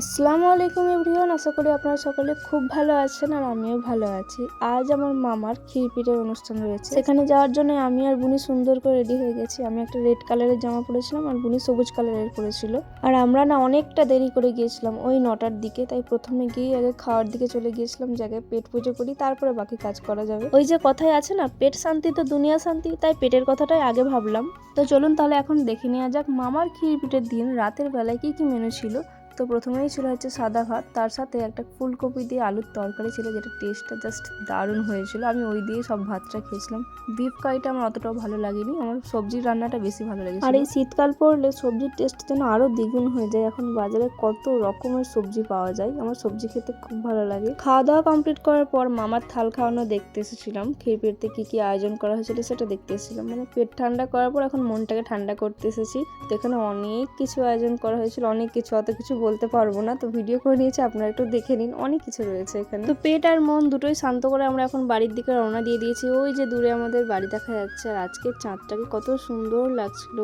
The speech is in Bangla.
আসসালামু আলাইকুম এভরিওয়ান, আশা করি আপনারা সকলে খুব ভালো আছেন আর আমিও ভালো আছি। আজ আমার মামার ক্ষীরপিঠের অনুষ্ঠান রয়েছে, সেখানে যাওয়ার জন্য আমি আর বুনি সুন্দর করে রেডি হয়ে গেছি। আমি একটা রেড কালারের জামা পরেছিলাম আর বুনি সবুজ কালারের পরেছিল। আর আমরা না অনেকটা দেরি করে গিয়েছিলাম, ওই 9টার দিকে। তাই প্রথমে গিয়ে আগে খাওয়ার দিকে চলে গিয়েছিলাম, জায়গায় পেট পুজো করি, তারপরে বাকি কাজ করা যাবে। ওই যে কথায় আছে না, পেট শান্তি তো দুনিয়া শান্তি, তাই পেটের কথাটাই আগে ভাবলাম। তো চলুন তাহলে এখন দেখে নেওয়া যাক মামার ক্ষীরপিঠের দিন রাতের বেলায় কি কি মেনু ছিল। তো প্রথমেই ছিল হচ্ছে সাদা ভাত, তার সাথে একটা ফুলকপি দিয়ে আলুর তরকারি ছিল, যেটা টেস্টটা জাস্ট দারুণ হয়েছিল। আমি ওই দিয়ে সব ভাতটা খেয়েছিলাম। বিফ কারিটা আমার অতটাও ভালো লাগেনি, আমার সবজির রান্নাটা বেশি ভালো লেগেছিল। আর এই শীতকাল পড়লে সবজির টেস্ট যেন আরও দ্বিগুণ হয়ে যায়। এখন বাজারে কত রকমের সবজি পাওয়া যায়, আমার সবজি খেতে খুব ভালো লাগে। খাওয়া দাওয়া কমপ্লিট করার পর মামার থাল খাওয়ানো দেখতে এসেছিলাম, ক্ষীরপিঠেতে কি কি আয়োজন করা হয়েছিল সেটা দেখতে এসেছিলাম। মানে পেট ঠান্ডা করার পর এখন মনটাকে ঠান্ডা করতে এসেছি। তো এখানে অনেক কিছু আয়োজন করা হয়েছিল, অনেক কিছু, অত কিছু বলতে পারবো না, তো ভিডিও করে নিয়েছি, আপনারা একটু দেখে নিন, অনেক কিছু রয়েছে এখানে। তো পেট আর মন দুটোই শান্ত করে আমরা এখন বাড়ির দিকে রওনা দিয়ে দিয়েছি। ওই যে দূরে আমাদের বাড়ি দেখা যাচ্ছে, আর আজকের চাঁদটাকে কত সুন্দর লাগছিল।